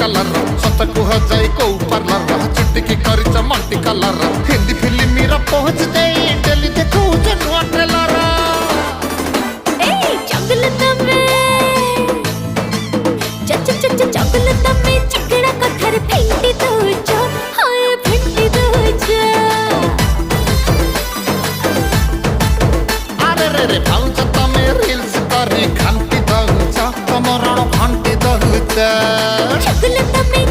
colour सत कुह जाए को पार्लर चुटिकी कर मल्टी कलर हिंदी फिल्म पहुंच दे डेली देखो नुआ ट्रेलर चिकड़ा कथर फेंटी दो हाय फेंटी दो अरे रे रे भाउज तमे रील्स करी घंटी दउचा तमरण घंटी दउचा चगल तमे